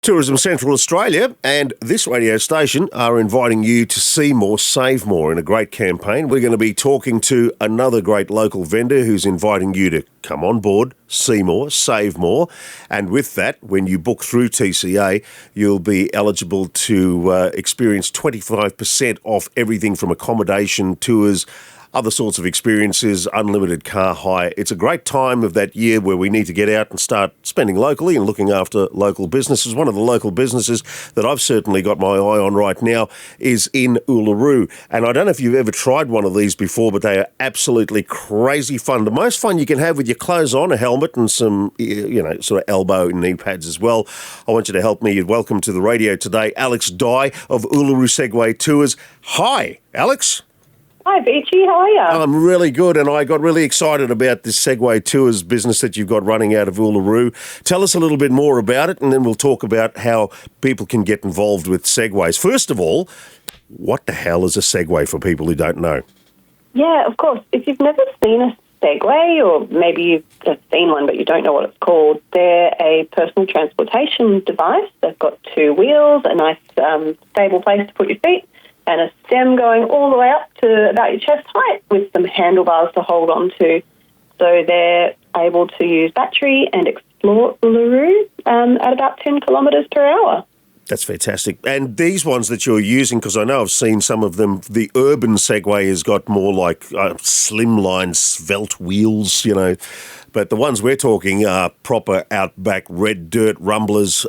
Tourism Central Australia and this radio station are inviting you to see more, save more in a great campaign. We're going to be talking to another great local vendor who's inviting you to come on board, see more, save more. And with that, when you book through TCA, you'll be eligible to experience 25% off everything from accommodation, tours, other sorts of experiences, unlimited car hire. It's a great time of that year where we need to get out and start spending locally and looking after local businesses. One of the local businesses that I've certainly got my eye on right now is in Uluru. And I don't know if you've ever tried one of these before, but they are absolutely crazy fun. The most fun you can have with your clothes on, a helmet and some, sort of elbow and knee pads as well. I want you to help me. Welcome to the radio today, Alex Dye of Uluru Segway Tours. Hi, Alex. Hi, Beachy. How are you? I'm really good, and I got really excited about this Segway Tours business that you've got running out of Uluru. Tell us a little bit more about it, and then we'll talk about how people can get involved with Segways. First of all, what the hell is a Segway for people who don't know? Yeah, of course. If you've never seen a Segway, or maybe you've just seen one but you don't know what it's called, they're a personal transportation device. They've got two wheels, a nice stable place to put your feet, and a stem going all the way up to about your chest height with some handlebars to hold on to. So they're able to use battery and explore Uluru at about 10 kilometres per hour. That's fantastic. And these ones that you're using, because I know I've seen some of them, the urban Segway has got more like slimline, svelte wheels, but the ones we're talking are proper outback red dirt rumblers,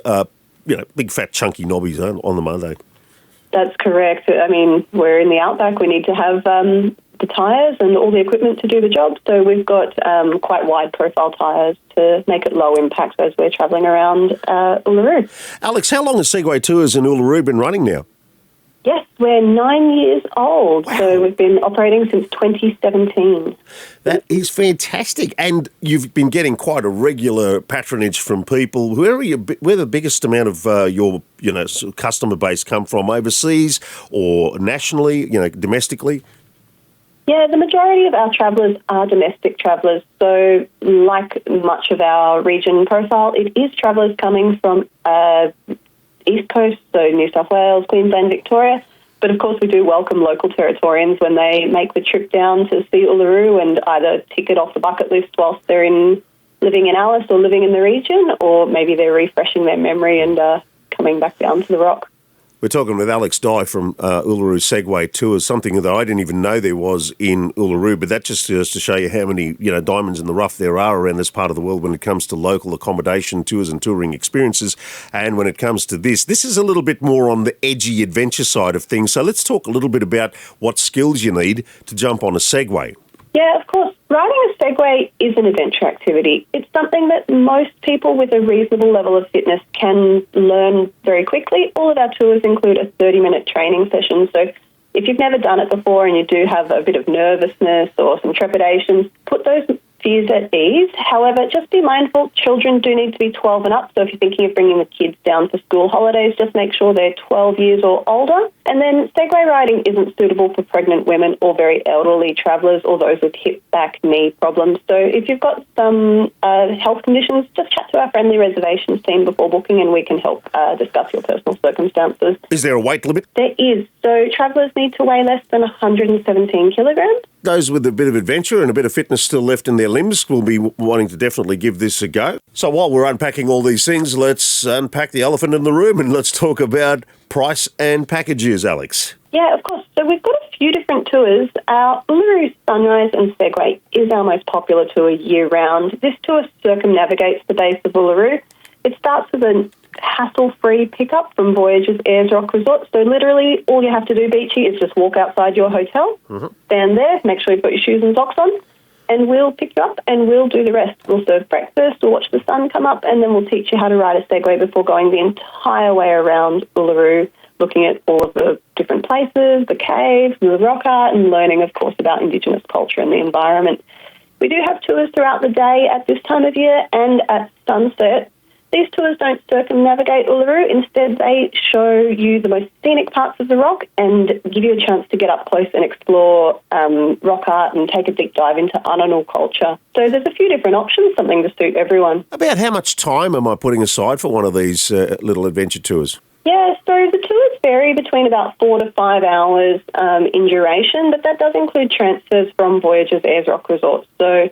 big fat chunky knobbies on them, aren't they? That's correct. I mean, we're in the outback. We need to have the tyres and all the equipment to do the job. So we've got quite wide profile tyres to make it low impact as we're travelling around Uluru. Alex, how long has Segway Tours in Uluru been running now? Yes, we're 9 years old. Wow. So we've been operating since 2017. That is fantastic. And you've been getting quite a regular patronage from people. Where the biggest amount of your customer base come from? Overseas or nationally, domestically? Yeah, the majority of our travellers are domestic travellers. So like much of our region profile, it is travellers coming from East Coast, so New South Wales, Queensland, Victoria. But of course we do welcome local Territorians when they make the trip down to see Uluru and either tick it off the bucket list whilst they're living in Alice or living in the region, or maybe they're refreshing their memory and coming back down to the rock. We're talking with Alex Dye from Uluru Segway Tours, something that I didn't even know there was in Uluru, but that just goes to show you how many diamonds in the rough there are around this part of the world when it comes to local accommodation, tours and touring experiences. And when it comes to this is a little bit more on the edgy adventure side of things. So let's talk a little bit about what skills you need to jump on a Segway. Yeah, of course. Riding a Segway is an adventure activity. It's something that most people with a reasonable level of fitness can learn very quickly. All of our tours include a 30-minute training session. So if you've never done it before and you do have a bit of nervousness or some trepidations, put those fears at ease. However, just be mindful, children do need to be 12 and up. So if you're thinking of bringing the kids down for school holidays, just make sure they're 12 years or older. And then Segway riding isn't suitable for pregnant women or very elderly travellers or those with hip, back, knee problems. So if you've got some health conditions, just chat to our friendly reservations team before booking and we can help discuss your personal circumstances. Is there a weight limit? There is. So travellers need to weigh less than 117 kilograms. Those with a bit of adventure and a bit of fitness still left in their limbs will be wanting to definitely give this a go. So while we're unpacking all these things, let's unpack the elephant in the room and let's talk about price and packages, Alex. Yeah, of course. So we've got a few different tours. Our Uluru Sunrise and Segway is our most popular tour year-round. This tour circumnavigates the base of Uluru. It starts with a hassle-free pickup from Voyage's Ayers Rock Resort. So literally all you have to do, Beachy, is just walk outside your hotel, stand there, make sure you've got your shoes and socks on, and we'll pick you up and we'll do the rest. We'll serve breakfast, we'll watch the sun come up, and then we'll teach you how to ride a Segway before going the entire way around Uluru, looking at all of the different places, the caves, the rock art, and learning, of course, about Indigenous culture and the environment. We do have tours throughout the day at this time of year and at sunset. These tours don't circumnavigate Uluru. Instead, they show you the most scenic parts of the rock and give you a chance to get up close and explore rock art and take a deep dive into Anangu culture. So there's a few different options, something to suit everyone. About how much time am I putting aside for one of these little adventure tours? Yeah, so the tours vary between about 4 to 5 hours in duration, but that does include transfers from Voyager's Ayers Rock Resort. So,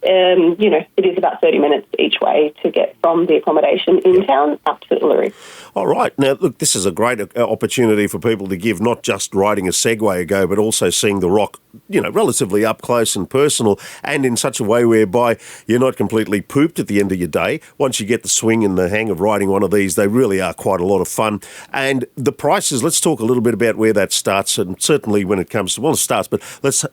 it is about 30 minutes each way to get from the accommodation in town up to Uluru. All right. Now, look, this is a great opportunity for people to give not just riding a Segway a go, but also seeing the rock, relatively up close and personal, and in such a way whereby you're not completely pooped at the end of your day. Once you get the swing and the hang of riding one of these, they really are quite a lot of fun. And the prices, let's talk a little bit about where that starts, and certainly when it comes to, it starts, but let's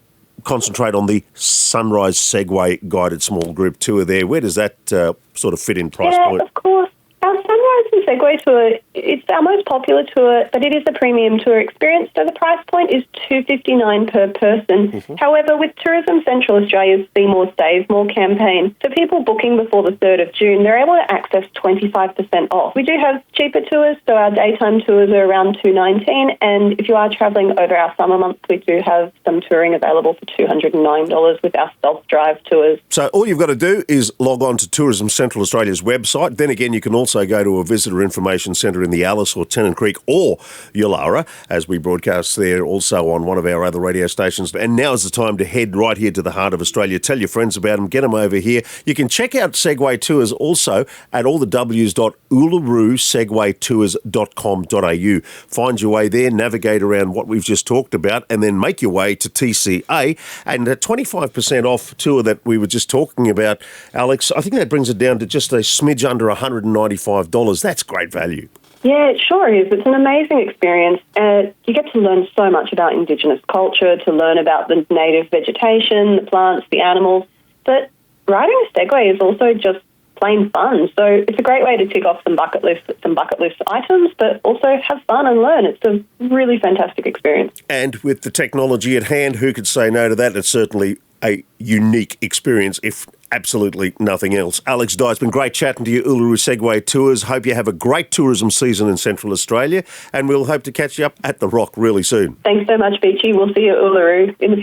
concentrate on the Sunrise Segway guided small group tour there. Where does that sort of fit in price point? Yeah, of course. Our Sunrise and Segway tour, it's our most popular tour, but it is a premium tour experience, so the price point is $259 per person. Mm-hmm. However, with Tourism Central Australia's See More Save More campaign, for people booking before the 3rd of June, they're able to access 25% off. We do have cheaper tours, so our daytime tours are around $219, and if you are travelling over our summer months, we do have some touring available for $209 with our self-drive tours. So all you've got to do is log on to Tourism Central Australia's website. Then again, you can also go to a visitor information centre in the Alice or Tennant Creek or Uluru, as we broadcast there also on one of our other radio stations. And now is the time to head right here to the heart of Australia. Tell your friends about them, get them over here. You can check out Segway Tours also at allthews.ulurusegwaytours.com.au. Find your way there, navigate around what we've just talked about, and then make your way to TCA. And a 25% off tour that we were just talking about, Alex, I think that brings it down to just a smidge under $195. That's great value. Yeah, it sure is. It's an amazing experience. You get to learn so much about Indigenous culture, to learn about the native vegetation, the plants, the animals. But riding a Segway is also just plain fun. So it's a great way to tick off some bucket list items, but also have fun and learn. It's a really fantastic experience. And with the technology at hand, who could say no to that? It's certainly a unique experience, if absolutely nothing else. Alex Dye, it's been great chatting to you, Uluru Segway Tours. Hope you have a great tourism season in Central Australia, and we'll hope to catch you up at the Rock really soon. Thanks so much, Beachy. We'll see you at Uluru in the future.